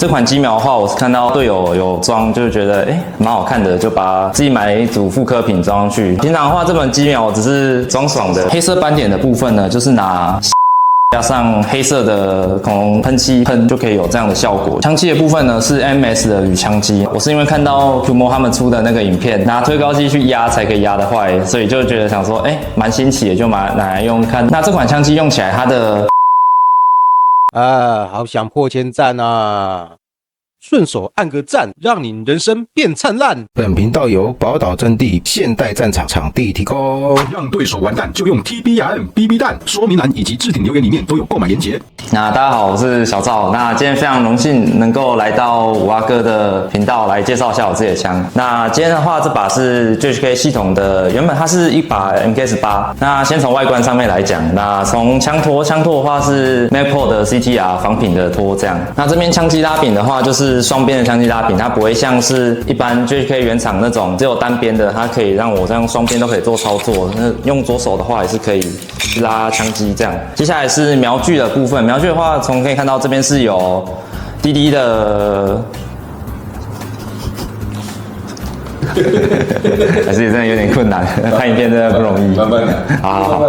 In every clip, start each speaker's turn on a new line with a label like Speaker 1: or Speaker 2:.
Speaker 1: 这款机苗的话，我是看到队友有装，就是觉得蛮好看的，就把自己买了一组复刻品装上去。平常的话，这本机苗我只是装爽的。黑色斑点的部分呢，就是拿加上黑色的恐龙喷漆喷就可以有这样的效果。枪机的部分呢是 MS 的铝枪机，我是因为看到 Kumo 他们出的那个影片，拿推高机去压才可以压得坏，所以就觉得想说，蛮新奇的，就拿来用看。那这款枪机用起来，它的
Speaker 2: 好想破千赞啊！顺手按个赞，让你人生变灿烂。
Speaker 3: 本频道由宝岛阵地现代战场场地提供，
Speaker 4: 让对手完蛋就用 TBRM BB 弹，说明栏以及置顶留言里面都有购买连结。
Speaker 1: 那大家好，我是小赵。那今天非常荣幸能够来到五阿哥的频道来介绍一下我自己的枪。那今天的话，这把是 GHK 系统的，原本它是一把 MK18。那先从外观上面来讲，那从枪托的话是 Magpul 的 CTR 仿品的托这样。那这边枪机拉柄的话就是双边的枪机拉柄，它不会像是一般 GHK 原厂那种只有单边的，它可以让我这样双边都可以做操作。那用左手的话也是可以拉枪机这样。接下来是瞄具的部分，瞄具的话可以看到这边是有滴滴的。还是真的有点困难，拍影片真的不容易。
Speaker 4: 慢慢来，
Speaker 1: 好。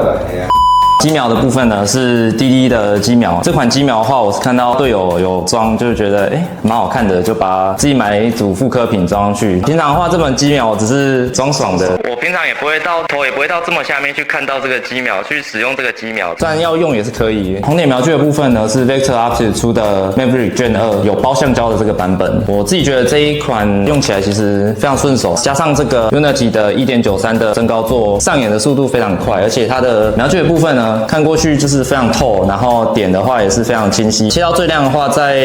Speaker 1: 机苗的部分呢是滴滴的机苗，这款机苗的话，我是看到队友有装，就是觉得蛮好看的，就把自己买了一组复刻品装上去。平常的话，这本机苗我只是装爽的，我平常也不会到头，也不会到这么下面去看到这个机苗，去使用这个机苗。虽然要用也是可以。红点瞄具的部分呢是 Vector Optics 出的 Maverick Gen 2，有包橡胶的这个版本。我自己觉得这一款用起来其实非常顺手，加上这个 Unity 的 1.93 的增高座，上眼的速度非常快，而且它的瞄具的部分呢。看过去就是非常透，然后点的话也是非常清晰。切到最亮的话，在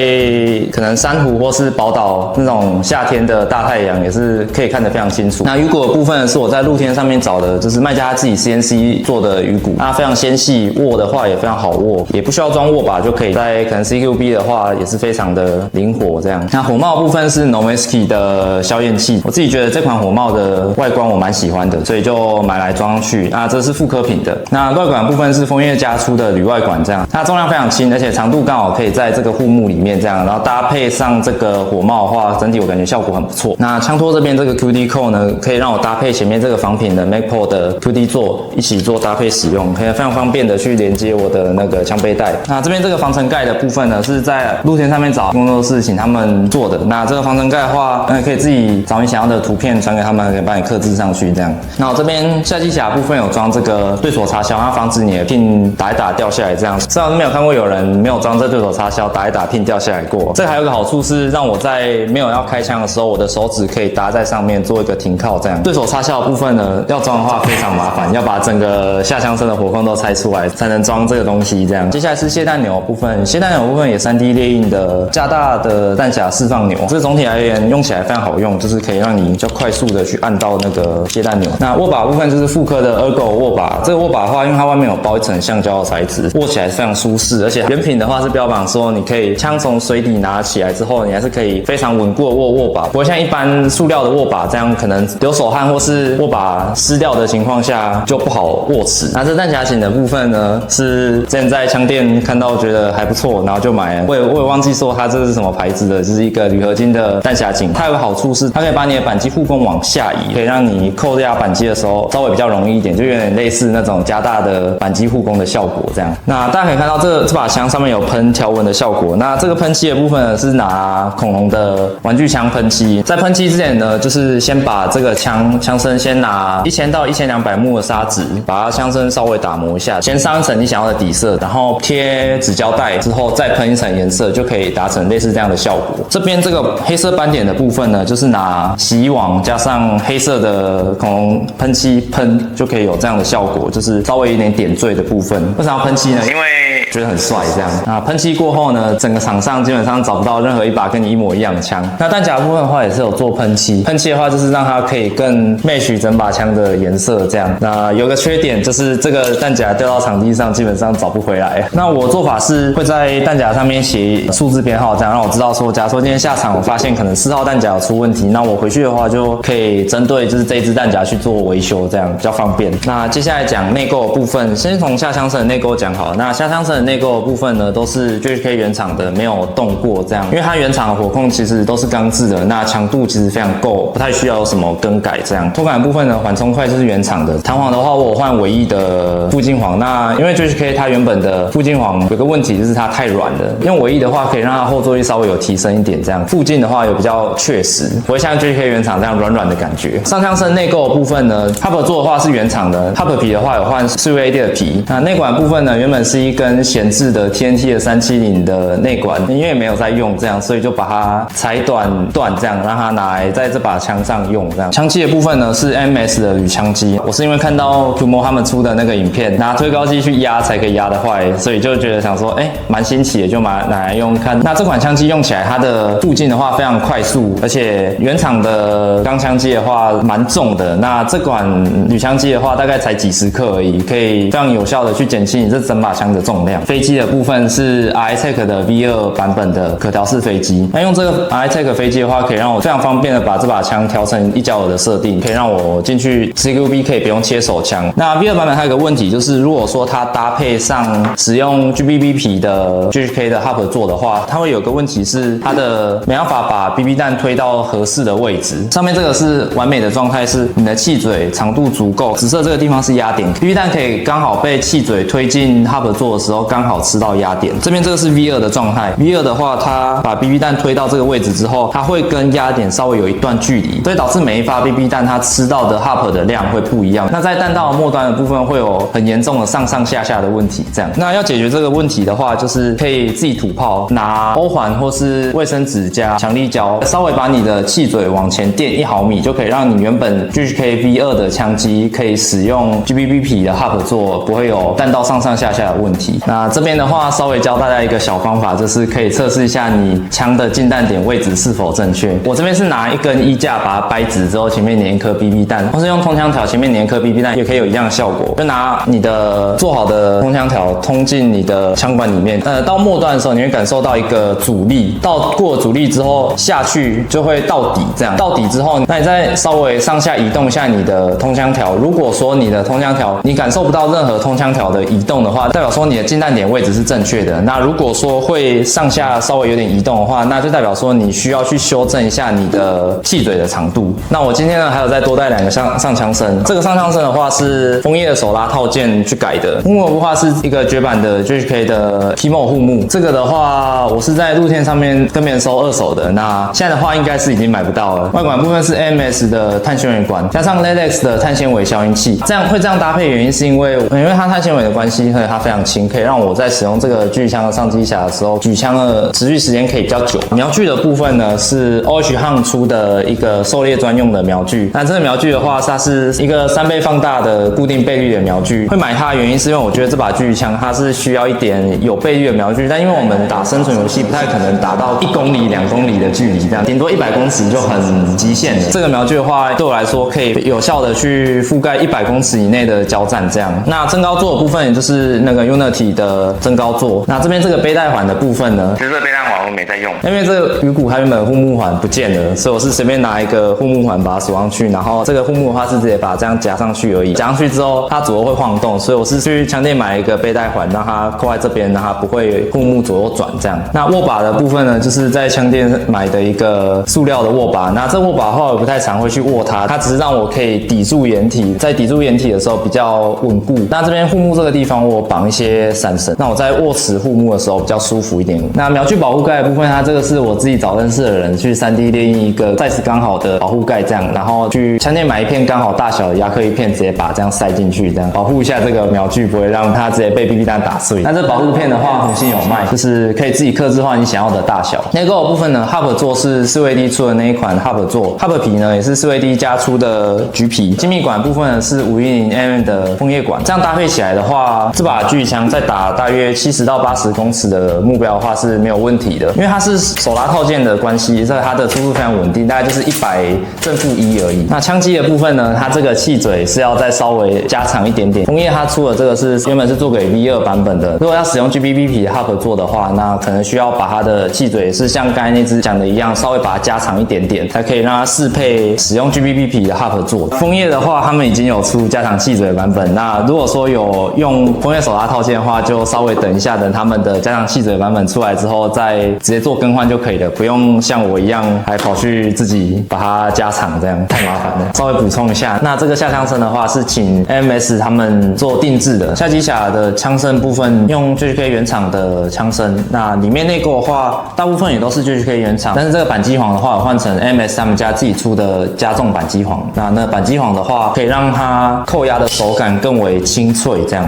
Speaker 1: 可能珊瑚或是宝岛那种夏天的大太阳也是可以看得非常清楚。那鱼骨的部分是我在露天上面找的，就是卖家自己 CNC 做的鱼骨，那非常纤细，握的话也非常好握，也不需要装握把就可以。在可能 CQB 的话也是非常的灵活这样。那火帽的部分是 Nomeski 的消焰器，我自己觉得这款火帽的外观我蛮喜欢的，所以就买来装上去。那这是复刻品的。那外管部分是枫叶家出的铝外管，这样它重量非常轻，而且长度刚好可以在这个护目里面这样，然后搭配上这个火帽的话，整体我感觉效果很不错。那枪托这边这个 QD 扣呢，可以让我搭配前面这个仿品的 Magpul 的 QD 座一起做搭配使用，可以非常方便的去连接我的那个枪背带。那这边这个防尘盖的部分呢，是在露天上面找工作室请他们做的。那这个防尘盖的话，可以自己找你想要的图片传给他们，可以帮你刻制上去这样。那我这边下机匣部分有装这个对锁插销，它防止你的pin打一打掉下来这样。虽然没有看过有人没有装这对手插销打一打pin掉下来过。这个还有个好处是让我在没有要开枪的时候，我的手指可以搭在上面做一个停靠这样。对手插销的部分呢，要装的话非常麻烦，要把整个下枪身的火控都拆出来才能装这个东西这样。接下来是卸弹钮部分，卸弹钮部分也 3D 列印的加大的弹匣释放钮，这总体而言用起来非常好用，就是可以让你比较快速的去按到那个卸弹钮。那握把部分就是复刻的 Ergo 握把，这个握把的话，因为它外面有包一层橡胶的材质，握起来非常舒适，而且原品的话是标榜说你可以枪从水底拿起来之后，你还是可以非常稳固的握把，不会像一般塑料的握把这样可能流手汗或是握把湿掉的情况下就不好握持。那这弹匣型的部分呢，是之前在枪店看到觉得还不错，然后就买了。我也忘记说它这是什么牌子的，就是一个铝合金的弹匣型。它有个好处是它可以把你的扳机护弓往下移，可以让你扣下扳机的时候稍微比较容易一点，就有点类似那种加大的扳机护弓的效果这样。那大家可以看到这把枪上面有喷条纹的效果。那这个喷漆的部分呢，是拿恐龙的玩具枪喷漆。在喷漆之前呢，就是先把这个枪身先拿1000到1200目的砂纸，把它枪身稍微打磨一下，先上一层你想要的底色，然后贴纸胶带之后再喷一层颜色，就可以达成类似这样的效果。这边这个黑色斑点的部分呢，就是拿洗衣网加上黑色的恐龙喷漆喷，就可以有这样的效果，就是稍微有点点缀的部分。为什么要喷漆呢？因为觉得很帅这样。那喷漆过后呢，整个场上基本上找不到任何一把跟你一模一样的枪。那弹夹部分的话也是有做喷漆，喷漆的话就是让它可以更 match 整把枪的颜色这样。那有个缺点就是这个弹夹掉到场地上基本上找不回来。那我做法是会在弹夹上面写数字编号，这样让我知道说，假如说今天下场我发现可能4号弹夹有出问题，那我回去的话就可以针对就是这一支弹夹去做维修，这样比较方便。那接下来讲内购的部分，先从下枪身的内购讲好了。那下枪身的内构的部分呢，都是 GHK 原厂的，没有动过这样，因为它原厂的火控其实都是钢制的，那强度其实非常够，不太需要有什么更改这样。拖杆的部分呢，缓冲块就是原厂的，弹簧的话我有换尾翼的附近簧，那因为 GHK 它原本的附近簧有个问题就是它太软了，用尾翼的话可以让它后坐力稍微有提升一点这样，附近的话有比较确实，不会像 GHK 原厂这样软软的感觉。上枪身内构的部分呢 ，Hub 座的话是原厂的 ，Hub 皮的话有换4V AD 的皮。那内管部分呢，原本是一根闲置的 TNT 的370的内管，因为没有在用这样，所以就把它裁断这样，让它拿来在这把枪上用这样。枪器的部分呢是 MS 的铝枪机，我是因为看到 Kumo 他们出的那个影片，拿推高机去压才可以压得坏，所以就觉得想说，蛮新奇的，就拿来用看。那这款枪机用起来，它的附近的话非常快速，而且原厂的钢枪机的话蛮重的，那这款铝枪机的话大概才几十克而已，可以非常有效的去减轻你这整把枪的重量。飞机的部分是 RITEC 的 V2 版本的可调式飞机，那用这个 RITEC 飞机的话，可以让我非常方便的把这把枪调成一角耳的设定，可以让我进去 CQB 可以不用切手枪。那 V2 版本还有一个问题就是，如果说它搭配上使用 GBB 皮的 GHK 的 Hub 座的话，它会有个问题是它的没办法把 BB 弹推到合适的位置。上面这个是完美的状态，是你的气嘴长度足够，紫色这个地方是压点 ，BB 弹可以刚好被气嘴推进 Hub 座的时候刚好吃到压点。这边这个是 V2 的状态 ，V2 的话，它把 BB 弹推到这个位置之后，它会跟压点稍微有一段距离，所以导致每一发 BB 弹它吃到的 Hub 的量会不一样。那在弹道末端的部分会有很严重的上上下下的问题。这样，那要解决这个问题的话，就是可以自己土炮，拿欧环或是卫生纸加强力胶，稍微把你的气嘴往前垫1毫米，就可以让你原本 GHK V2 的枪机可以使用 GBB 皮的 Hub 座，不会有弹道上上下下的问题。那这边的话，稍微教大家一个小方法，就是可以测试一下你枪的进弹点位置是否正确。我这边是拿一根衣架把它掰直之后，前面粘一颗 BB 弹，或是用通枪条前面粘一颗 BB 弹，也可以有一样的效果。就拿你的做好的通枪条通进你的枪管里面，到末端的时候，你会感受到一个阻力，到过阻力之后下去就会到底，这样到底之后，那你再稍微上下移动一下你的通枪条。如果说你的通枪条你感受不到任何通枪条的移动的话，代表说你的进弹点位置是正确的。那如果说会上下稍微有点移动的话，那就代表说你需要去修正一下你的气嘴的长度。那我今天呢还有再多带2个上枪身，这个上枪身的话是枫叶的手拉套件去改的，护木的话是一个绝版的 GHK 的 Kimo 护木，这个的话我是在露天上面跟别人收2手的，那现在的话应该是已经买不到了。外管部分是 AMS 的碳纤维管，加上 LEDX 的碳纤维消音器，这样搭配原因是因为它碳纤维的关系，所以它非常轻，可以让我在使用这个狙击枪的上机匣的时候，举枪的持续时间可以比较久。瞄具的部分呢是 OH Hunt 出的一个狩猎专用的瞄具，那这个瞄具的话，它是一个3倍放大的固定倍率的瞄具。会买它的原因是因为我觉得这把狙击枪它是需要一点有倍率的瞄具，但因为我们打生存游戏不太可能打到1公里、2公里的距离，这样顶多100公尺就很极限了。这个瞄具的话，对我来说可以有效的去覆盖100公尺以内的交战。这样，那增高座的部分也就是那个 Unity 的增高座。那这边这个背带环的部分呢，其实这个背带环我没在用，因为这个鱼骨它原本护木环不见了，所以我是随便拿一个护木环把它锁上去，然后这个护木的话是直接把它这样夹上去而已。夹上去之后，它左右会晃动，所以我是去枪店买一个背带环，让它扣在这边，让它不会护木左右转这样。那握把的部分呢，就是在枪店买的一个塑料的握把。那这握把的话，我不太常会去握它，它只是让我可以抵住掩体，在抵住掩体的时候比较稳固。那这边护木这个地方我绑一些闪绳，那我在握持护木的时候比较舒服一点。那瞄具保护盖的部分，它这个是我自己找认识的人去3D 列印一个 size 刚好的保护盖这样，然后去枪店买一片刚好大小的亚克力片，直接把这样塞进去，这样保护一下这个瞄具，不会让它直接被 BB 弹打碎。那这保护片的话，红星有卖，就是可以自己客制化你想要的大小。内构的部分呢 ，Hub 座是4VD 出的那一款 Hub 座 ，Hub 皮呢也是4VD加出的橘皮。精密管部分呢是510mm的枫叶管，这样搭配起来的话，这把狙击枪在打大约70到80公尺的目标的话是没有问题的，因为它是手拉套件的关系，所以它的出入非常稳定，大概就是100正负1而已。那枪机的部分呢，它这个气嘴是要再稍微加长一点点。枫叶它出的这个是原本是做给 V2 版本的，如果要使用 GBB 皮 Hub 做的话，那可能需要把它的气嘴是像刚才那只讲的一样，稍微把它加长一点点，才可以让它适配使用 GBB 皮的 Hub 做。枫叶的话，他们已经有出加长气嘴的版本。那如果说有用枫叶手拉套件的话，就稍微等一下，等他们的加长气嘴版本出来之后，再直接做更换就可以了，不用像我一样还跑去自己把它加长，这样太麻烦了。稍微补充一下，那这个下枪声的话是请 AMS 他们做定制的，下机匣的枪声部分用 GHK 原厂的枪声，那里面内购的话，大部分也都是 GHK 原厂，但是这个扳机簧的话，换成 AMS 他们家自己出的加重扳机簧。那扳机簧的话，可以让它扣压的手感更为清脆，这样。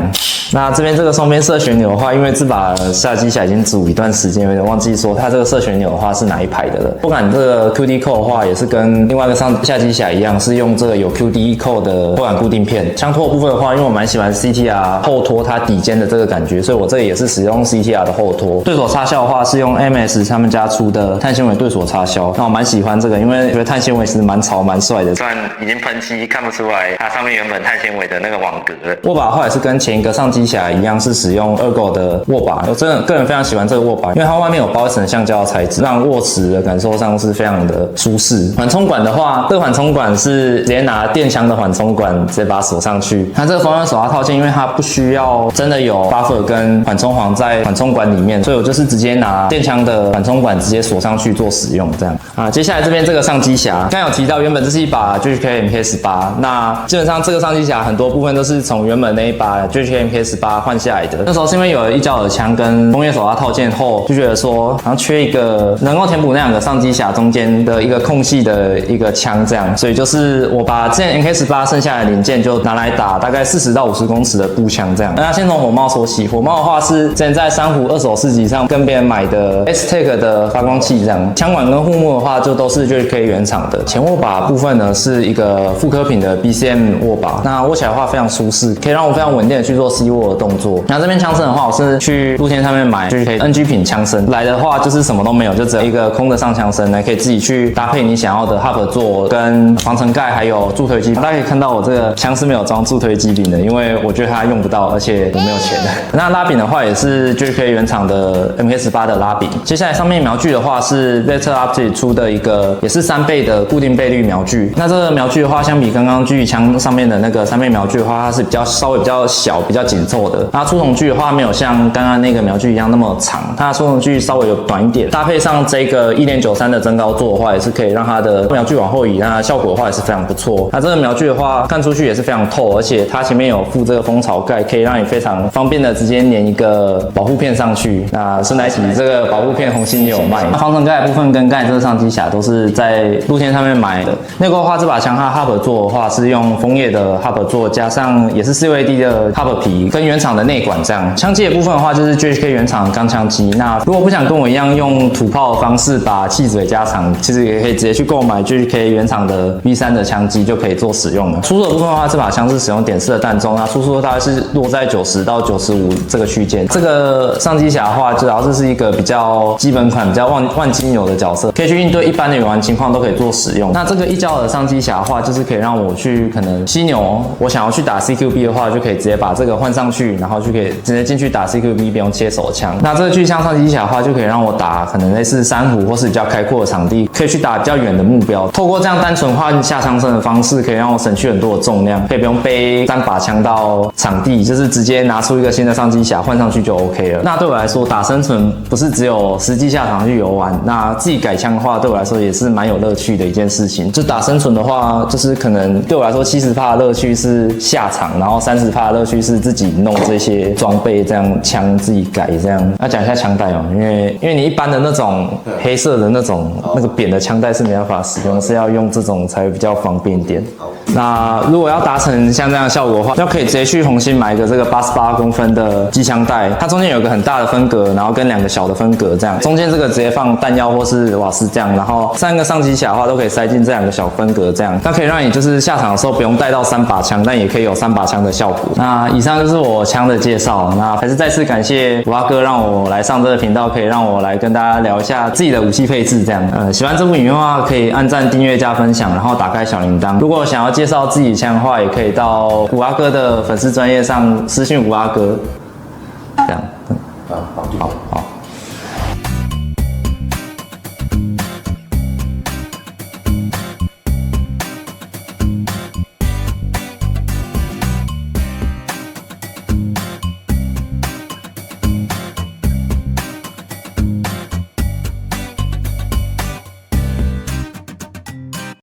Speaker 1: 那这边这个双边射旋钮的话，因为这把下机匣已经组一段时间，有点忘记说它这个射旋钮的话是哪一排的了。不管这个 QD 扣的话，也是跟另外一个下机匣一样，是用这个有 QD 扣的扣杆固定片。枪托部分的话，因为我蛮喜欢 CTR 后托它底肩的这个感觉，所以我这里也是使用 CTR 的后托。对手插销的话是用 AMS 他们家出的碳纤维对手插销，那我蛮喜欢这个，因为觉得碳纤维是蛮潮蛮帅的。虽然已经喷漆看不出来它上面原本碳纤维的那个网格了。握把的话也是跟前一个上机匣一样，是使用Ergo的握把。我真的个人非常喜欢这个握把，因为它外面有包一层橡胶的材质，让握持的感受上是非常的舒适。缓冲管的话，这个缓冲管是直接拿电枪的缓冲管直接把它锁上去。它这个风刃手套套件，因为它不需要真的有 buffer 跟缓冲簧在缓冲管里面，所以我就是直接拿电枪的缓冲管直接锁上去做使用，这样啊。接下来这边这个上机匣，刚刚有提到原本这是一把 GHK MK18，那基本上这个上机匣很多部分都是从原本那一把 GHK MK18换下来的。那时候是因为有了一胶耳枪跟工业手套套件后，就觉得说好像缺一个能够填补那两个上机匣中间的一个空隙的一个枪，这样，所以就是我把之前 MK18 剩下的零件就拿来打大概40到50公尺的步枪，这样。那先从火帽说起，火帽的话是之前在珊瑚二手市集上跟别人买的 S-Tech 的发光器，这样。枪管跟护木的话就都是 GHK 原厂的。前握把部分呢是一个复刻品的 BCM 握把，那握起来的话非常舒适，可以让我非常稳定的去做 C 握的动作。那这边枪声的话，我是去露天上面买 GHK NG 品枪声，来的话就是什么都没有，就只有一个空的上枪声，来可以自己去搭配你想要的 hub 座跟防尘盖还有助推机。大家可以看到我这个枪是没有装助推机柄的，因为我觉得它用不到，而且我没有钱。那拉柄的话也是 GHK 原厂的 MK18 的拉柄。接下来上面瞄具的话是 Vector Optics 出的一个也是3倍的固定倍率瞄具。那这个瞄具的话，相比刚刚狙击枪上面的那个3倍瞄具的话，它是稍微比较小、比较紧凑的。那出筒距的话，没有像刚刚那个瞄具一样那么长，它的出筒距稍微有短一点。搭配上这个1.93的增高座的话，也是可以让它的瞄具往后移，那效果的话也是非常不错。那这个瞄具的话，看出去也是非常透，而且它前面有附这个蜂巢盖，可以让你非常方便的直接粘一个保护片上去。那顺带一提，这个保护片红心也有卖。那防尘盖的部分跟刚才这个上机匣都是在露天上面买的。内购的话，这把枪它 hub 座的话是用枫叶的 hub 座，加上也是 CVD 的 hub 皮，跟原厂的内管这样。枪机的部分的话，就是 GHK 原厂钢枪机。那如果不想跟我一样用土炮的方式把气嘴加长，其实也可以直接去购买 GHK 原厂的 V3 的枪机就可以做使用了。出速的部分的话，这把枪是使用点4的弹重，那出速大概是落在90到95这个区间。这个上机匣的话，主要是一个比较基本款、比较万金油的角色，可以去应对一般的远玩情况都可以做使用。那这个一胶的上机匣的话，就是可以让我去可能犀牛，我想要去打 CQB 的话，就可以直接把这个换上去，然后就可以直接进去打 CQB， 不用切手枪。那这个巨枪上机匣的话，就可以让我打可能类似珊瑚或是比较开阔的场地，可以去打比较远的目标。透过这样单纯换下枪声的方式，可以让我省去很多的重量，可以不用背3把枪到场地，就是直接拿出一个新的上机匣换上去就 OK 了。那对我来说，打生存不是只有实际下场去游玩，那自己改枪的话，对我来说也是蛮有乐趣的一件事情。就打生存的话，就是可能对我来说70%的乐趣是下场，然后30%的乐趣是自己弄这些装备，这样枪自己改这样。那讲一下枪带哦，因为你一般的那种黑色的那种那个扁的枪带是没办法使用，是要用这种才会比较方便一点。那如果要达成像这样的效果的话，就可以直接去红心买一个这个88公分的机枪带，它中间有个很大的分隔，然后跟2个小的分隔这样，中间这个直接放弹药或是瓦斯这样，然后3个上机匣的话都可以塞进这2个小分隔这样，那可以让你就是下场的时候不用带到3把枪，但也可以有3把枪的效果。那以上就是我枪的介绍，那还是再次感谢五阿哥让我来上这个频道，可以让我来跟大家聊一下自己的武器配置这样。喜欢这部影片的话，可以按赞、订阅、加分享，然后打开小铃铛。如果想要介绍自己枪的话，也可以到五阿哥的粉丝专页上私讯五阿哥，这样。好。